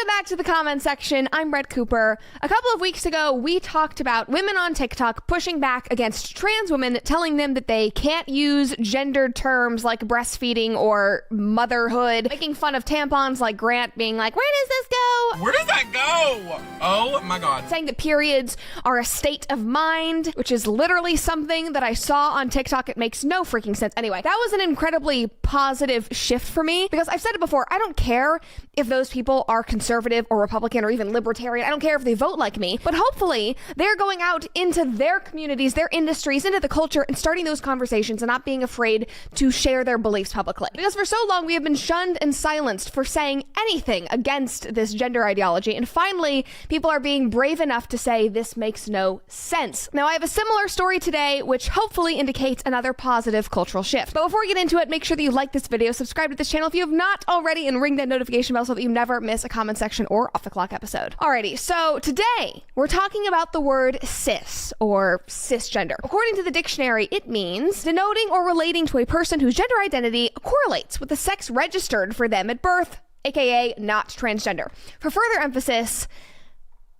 Welcome back to the comment section. I'm Brett Cooper. A couple of weeks ago, we talked about women on TikTok pushing back against trans women, telling them that they can't use gendered terms like breastfeeding or motherhood, making fun of tampons like Grant being like, where does this go? Where does that go? Oh my God. Saying that periods are a state of mind, which is literally something that I saw on TikTok. It makes no freaking sense. Anyway, that was an incredibly positive shift for me because I've said it before, I don't care if those people are conservative or Republican or even libertarian. I don't care if they vote like me, but hopefully they're going out into their communities, their industries, into the culture and starting those conversations and not being afraid to share their beliefs publicly. Because for so long we have been shunned and silenced for saying anything against this gender ideology, and finally people are being brave enough to say this makes no sense. Now I have a similar story today which hopefully indicates another positive cultural shift. But before we get into it, make sure that you like this video, subscribe to this channel if you have not already, and ring that notification bell so that you never miss a comment section or off the clock episode. Alrighty, so today we're talking about the word cis or cisgender. According to the dictionary, it means denoting or relating to a person whose gender identity correlates with the sex registered for them at birth, aka not transgender. For further emphasis,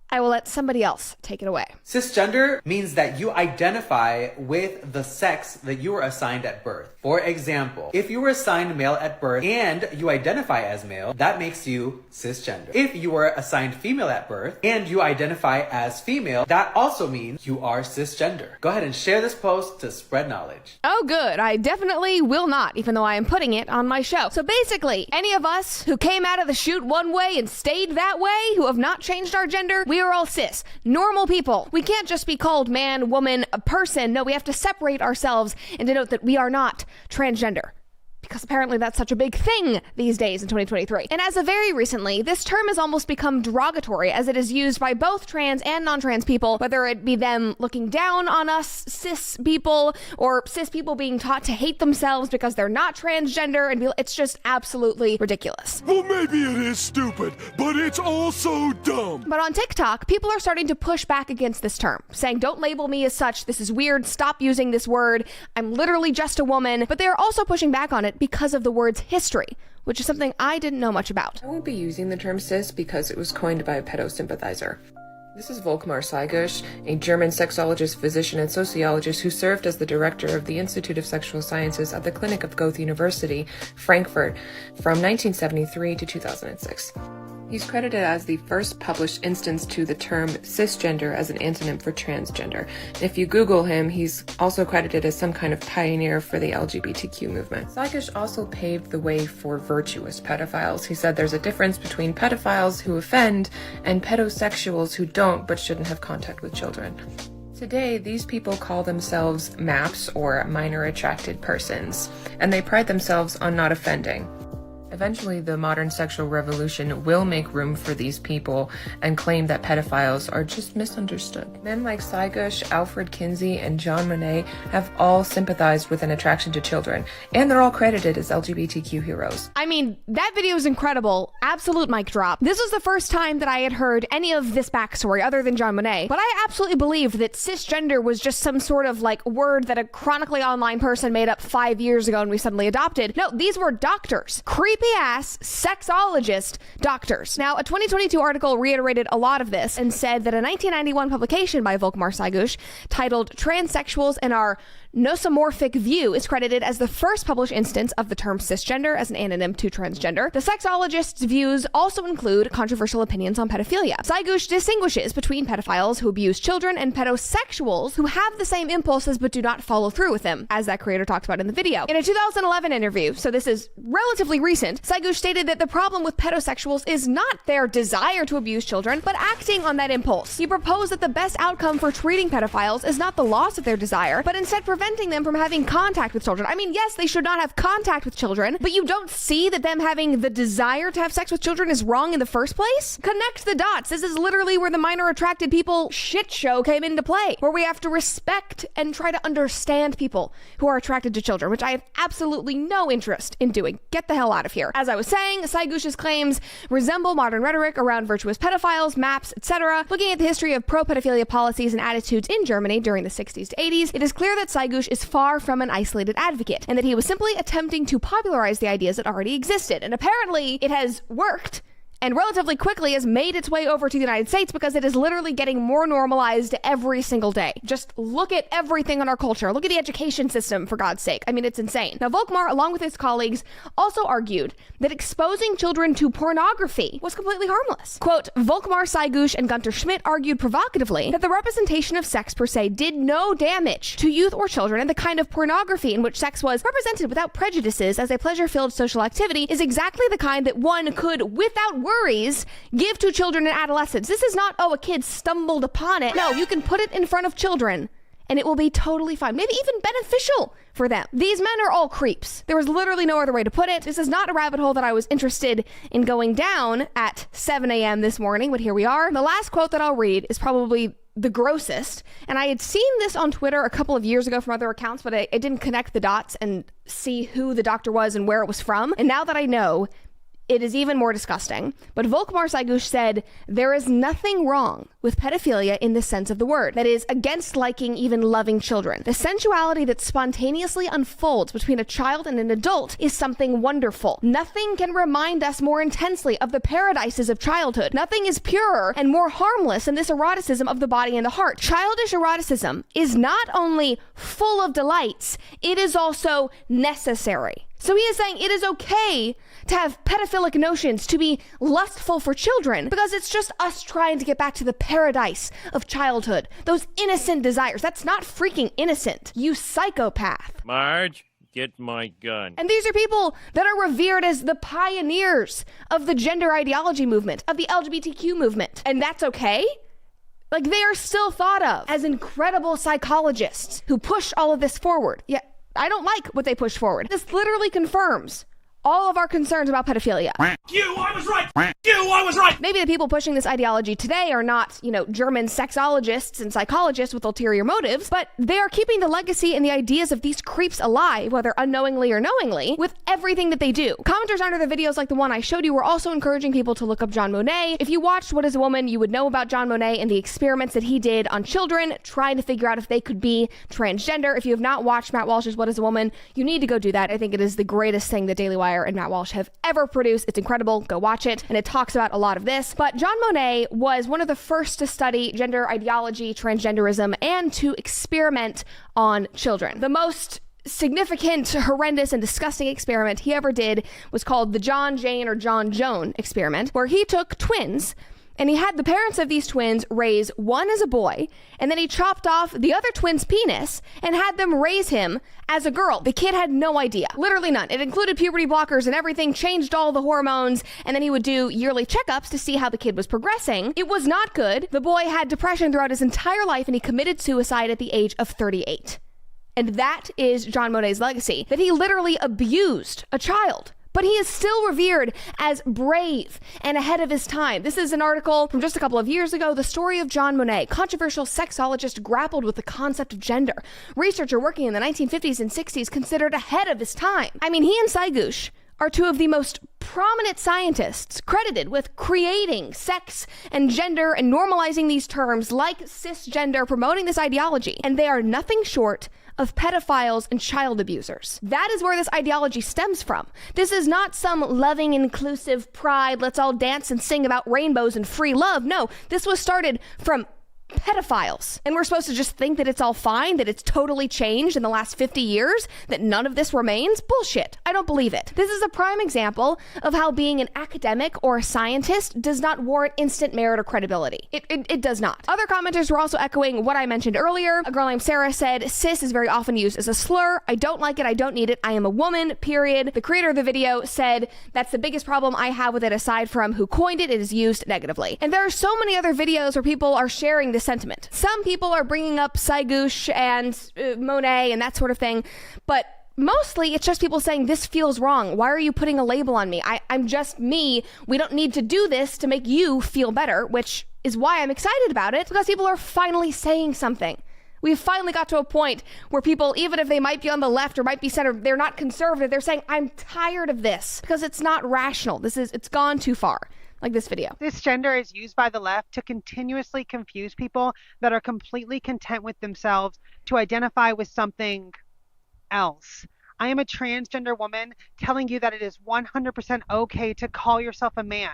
I will let somebody else take it away. Cisgender means that you identify with the sex that you were assigned at birth. For example, if you were assigned male at birth and you identify as male, that makes you cisgender. If you were assigned female at birth and you identify as female, that also means you are cisgender. Go ahead and share this post to spread knowledge. Oh good, I definitely will not, even though I am putting it on my show. So basically, any of us who came out of the chute one way and stayed that way, who have not changed our gender, we are all cis, normal people. We can't just be called man, woman, a person. No, we have to separate ourselves and denote that we are not transgender. Because apparently that's such a big thing these days in 2023. And as of very recently, this term has almost become derogatory as it is used by both trans and non-trans people, whether it be them looking down on us cis people or cis people being taught to hate themselves because they're not transgender, and it's just absolutely ridiculous. Well, maybe it is stupid, but it's also dumb. But on TikTok, people are starting to push back against this term, saying don't label me as such, this is weird, stop using this word, I'm literally just a woman. But they are also pushing back on it because of the word's history, which is something I didn't know much about. I won't be using the term cis because it was coined by a pedo sympathizer. This is Volkmar Saygush, a German sexologist, physician, and sociologist who served as the director of the Institute of Sexual Sciences at the Clinic of Goethe University, Frankfurt, from 1973 to 2006. He's credited as the first published instance to the term cisgender as an antonym for transgender. If you Google him, he's also credited as some kind of pioneer for the LGBTQ movement. Saygush also paved the way for virtuous pedophiles. He said there's a difference between pedophiles who offend and pedosexuals who don't but shouldn't have contact with children. Today, these people call themselves MAPs, or minor attracted persons, and they pride themselves on not offending. Eventually, the modern sexual revolution will make room for these people and claim that pedophiles are just misunderstood. Men like Saygush, Alfred Kinsey, and Jean Monnet have all sympathized with an attraction to children, and they're all credited as LGBTQ heroes. I mean, that video is incredible. Absolute mic drop. This was the first time that I had heard any of this backstory other than Jean Monnet, but I absolutely believed that cisgender was just some sort of like word that a chronically online person made up 5 years ago and we suddenly adopted. No, these were doctors. Creepy-ass sexologist doctors. Now, a 2022 article reiterated a lot of this and said that a 1991 publication by Volkmar Saygush titled Transsexuals and Our Nosomorphic View is credited as the first published instance of the term cisgender as an anonym to transgender. The sexologist's views also include controversial opinions on pedophilia. Saygush distinguishes between pedophiles who abuse children and pedosexuals who have the same impulses but do not follow through with them, as that creator talks about in the video. In a 2011 interview, so this is relatively recent, Saygush stated that the problem with pedosexuals is not their desire to abuse children, but acting on that impulse. He proposed that the best outcome for treating pedophiles is not the loss of their desire, but instead preventing them from having contact with children. I mean, yes, they should not have contact with children, but you don't see that them having the desire to have sex with children is wrong in the first place? Connect the dots. This is literally where the minor attracted people shit show came into play, where we have to respect and try to understand people who are attracted to children, which I have absolutely no interest in doing. Get the hell out of here. As I was saying, Saygush's claims resemble modern rhetoric around virtuous pedophiles, MAPs, etc. Looking at the history of pro-pedophilia policies and attitudes in Germany during the 60s to 80s, it is clear that Saygush is far from an isolated advocate, and that he was simply attempting to popularize the ideas that already existed. And apparently, it has worked. and relatively quickly has made its way over to the United States because it is literally getting more normalized every single day. Just look at everything in our culture. Look at the education system, for God's sake. I mean, it's insane. Now, Volkmar, along with his colleagues, also argued that exposing children to pornography was completely harmless. Quote, Volkmar, Saygush, and Gunter Schmidt argued provocatively that the representation of sex per se did no damage to youth or children, and the kind of pornography in which sex was represented without prejudices as a pleasure-filled social activity is exactly the kind that one could, without worries, give to children and adolescents. This is not, oh, a kid stumbled upon it. No, you can put it in front of children and it will be totally fine, maybe even beneficial for them. These men are all creeps. There was literally no other way to put it. This is not a rabbit hole that I was interested in going down at 7 a.m. this morning, but here we are. The last quote that I'll read is probably the grossest, and I had seen this on Twitter a couple of years ago from other accounts, but I didn't connect the dots and see who the doctor was and where it was from. And now that I know, it is even more disgusting. But Volkmar Saygush said, there is nothing wrong with pedophilia in the sense of the word. That is, against liking, even loving children. The sensuality that spontaneously unfolds between a child and an adult is something wonderful. Nothing can remind us more intensely of the paradises of childhood. Nothing is purer and more harmless than this eroticism of the body and the heart. Childish eroticism is not only full of delights, it is also necessary. So he is saying it is okay to have pedophilic notions, to be lustful for children, because it's just us trying to get back to the paradise of childhood. Those innocent desires. That's not freaking innocent, you psychopath. Marge, get my gun. And these are people that are revered as the pioneers of the gender ideology movement, of the LGBTQ movement. And that's okay? Like, they are still thought of as incredible psychologists who push all of this forward. Yeah. I don't like what they push forward. This literally confirms all of our concerns about pedophilia. You, I was right. You, I was right. Maybe the people pushing this ideology today are not, German sexologists and psychologists with ulterior motives, but they are keeping the legacy and the ideas of these creeps alive, whether unknowingly or knowingly, with everything that they do. Commenters under the videos like the one I showed you were also encouraging people to look up Jean Monnet. If you watched What is a Woman, you would know about Jean Monnet and the experiments that he did on children, trying to figure out if they could be transgender. If you have not watched Matt Walsh's What is a Woman, you need to go do that. I think it is the greatest thing that Daily Wire and Matt Walsh have ever produced. It's incredible. Go watch it. And it talks about a lot of this. But Jean Monnet was one of the first to study gender ideology, transgenderism, and to experiment on children. The most significant, horrendous, and disgusting experiment he ever did was called the John Jane or John Joan experiment, where he took twins and he had the parents of these twins raise one as a boy, and then he chopped off the other twin's penis and had them raise him as a girl. The kid had no idea. Literally none. It included puberty blockers and everything, changed all the hormones, and then he would do yearly checkups to see how the kid was progressing. It was not good. The boy had depression throughout his entire life, and he committed suicide at the age of 38. And that is Jean Monnet's legacy, that he literally abused a child. But he is still revered as brave and ahead of his time. This is an article from just a couple of years ago, The Story of Jean Monnet. Controversial sexologist grappled with the concept of gender. Researcher working in the 1950s and 60s considered ahead of his time. I mean, he and Saygush are two of the most prominent scientists credited with creating sex and gender and normalizing these terms like cisgender, promoting this ideology. And they are nothing short of pedophiles and child abusers. That is where this ideology stems from. This is not some loving, inclusive pride, let's all dance and sing about rainbows and free love. No, this was started from pedophiles. And we're supposed to just think that it's all fine, that it's totally changed in the last 50 years, that none of this remains? Bullshit. I don't believe it. This is a prime example of how being an academic or a scientist does not warrant instant merit or credibility. It does not. Other commenters were also echoing what I mentioned earlier. A girl named Sarah said, cis is very often used as a slur. I don't like it. I don't need it. I am a woman, period. The creator of the video said, that's the biggest problem I have with it aside from who coined it. It is used negatively. And there are so many other videos where people are sharing this sentiment. Some people are bringing up Saygush and Monnet and that sort of thing, but mostly it's just people saying this feels wrong. Why are you putting a label on me? I'm just me. We don't need to do this to make you feel better, which is why I'm excited about it, because people are finally saying something. We've finally got to a point where people, even if they might be on the left or might be center, they're not conservative. They're saying, I'm tired of this because it's not rational. It's gone too far. Like this video. Cisgender is used by the left to continuously confuse people that are completely content with themselves to identify with something else. I am a transgender woman telling you that it is 100% okay to call yourself a man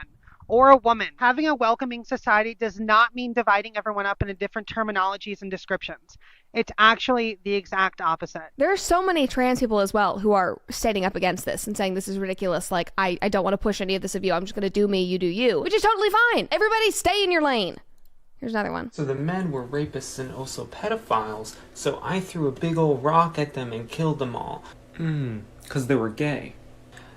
or a woman. Having a welcoming society does not mean dividing everyone up into different terminologies and descriptions. It's actually the exact opposite. There are so many trans people as well who are standing up against this and saying this is ridiculous. Like, I don't want to push any of this of you. I'm just going to do me, you do you. Which is totally fine. Everybody stay in your lane. Here's another one. So the men were rapists and also pedophiles, so I threw a big old rock at them and killed them all. Because they were gay.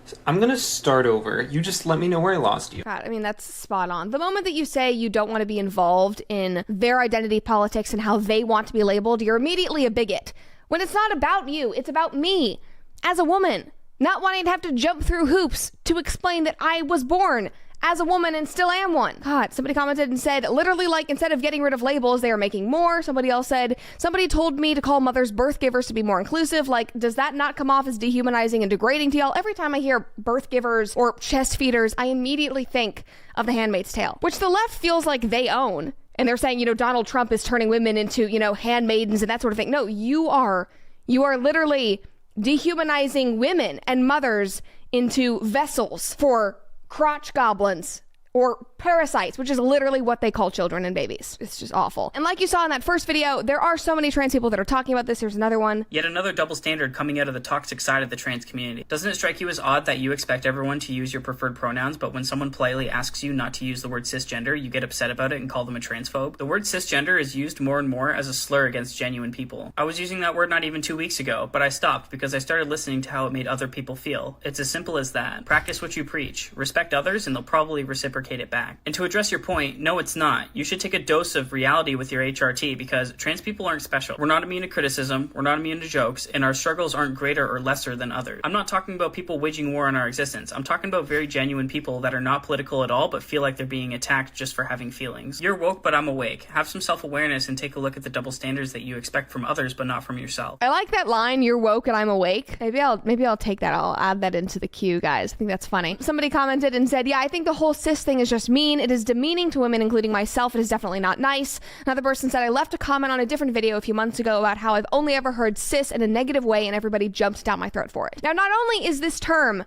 So I'm gonna start over. You just let me know where I lost you. God, I mean, that's spot on. The moment that you say you don't want to be involved in their identity politics and how they want to be labeled, you're immediately a bigot. When it's not about you, it's about me as a woman, not wanting to have to jump through hoops to explain that I was born as a woman and still am one. God, somebody commented and said, literally, like, instead of getting rid of labels, they are making more. Somebody else said, somebody told me to call mothers birth givers to be more inclusive. Like, does that not come off as dehumanizing and degrading to y'all? Every time I hear birth givers or chest feeders, I immediately think of The Handmaid's Tale, which the left feels like they own. And they're saying, Donald Trump is turning women into, handmaidens and that sort of thing. No, you are literally dehumanizing women and mothers into vessels for crotch goblins or parasites, which is literally what they call children and babies. It's just awful. And like you saw in that first video, there are so many trans people that are talking about this. Here's another one. Yet another double standard coming out of the toxic side of the trans community. Doesn't it strike you as odd that you expect everyone to use your preferred pronouns, but when someone politely asks you not to use the word cisgender, you get upset about it and call them a transphobe? The word cisgender is used more and more as a slur against genuine people. I was using that word not even 2 weeks ago, but I stopped because I started listening to how it made other people feel. It's as simple as that. Practice what you preach. Respect others and they'll probably reciprocate it back. And to address your point, no, it's not. You should take a dose of reality with your HRT because trans people aren't special. We're not immune to criticism, we're not immune to jokes, and our struggles aren't greater or lesser than others. I'm not talking about people waging war on our existence. I'm talking about very genuine people that are not political at all but feel like they're being attacked just for having feelings. You're woke, but I'm awake. Have some self-awareness and take a look at the double standards that you expect from others but not from yourself. I like that line, you're woke and I'm awake. Maybe I'll take that. I'll add that into the queue, guys. I think that's funny. Somebody commented and said, yeah, I think the whole cis thing is just mean. It is demeaning to women, including myself. It is definitely not nice. Another person said, I left a comment on a different video a few months ago about how I've only ever heard cis in a negative way and everybody jumped down my throat for it. Now, not only is this term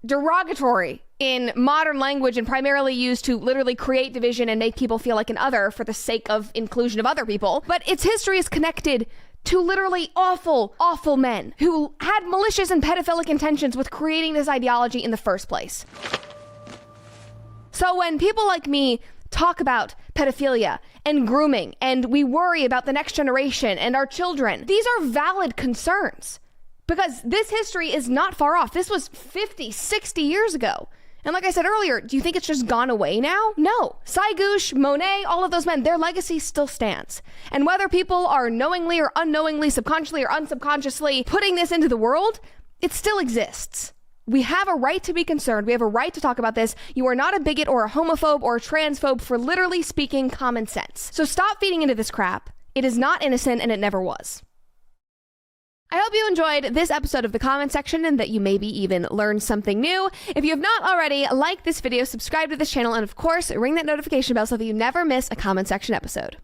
derogatory in modern language and primarily used to literally create division and make people feel like an other for the sake of inclusion of other people, but its history is connected to literally awful, awful men who had malicious and pedophilic intentions with creating this ideology in the first place. So when people like me talk about pedophilia and grooming, and we worry about the next generation and our children, these are valid concerns because this history is not far off. This was 50, 60 years ago. And like I said earlier, do you think it's just gone away now? No. Saigouche, Monet, all of those men, their legacy still stands. And whether people are knowingly or unknowingly, subconsciously or unsubconsciously putting this into the world, it still exists. We have a right to be concerned. We have a right to talk about this. You are not a bigot or a homophobe or a transphobe for literally speaking common sense. So stop feeding into this crap. It is not innocent and it never was. I hope you enjoyed this episode of the comment section and that you maybe even learned something new. If you have not already, like this video, subscribe to this channel, and of course, ring that notification bell so that you never miss a comment section episode.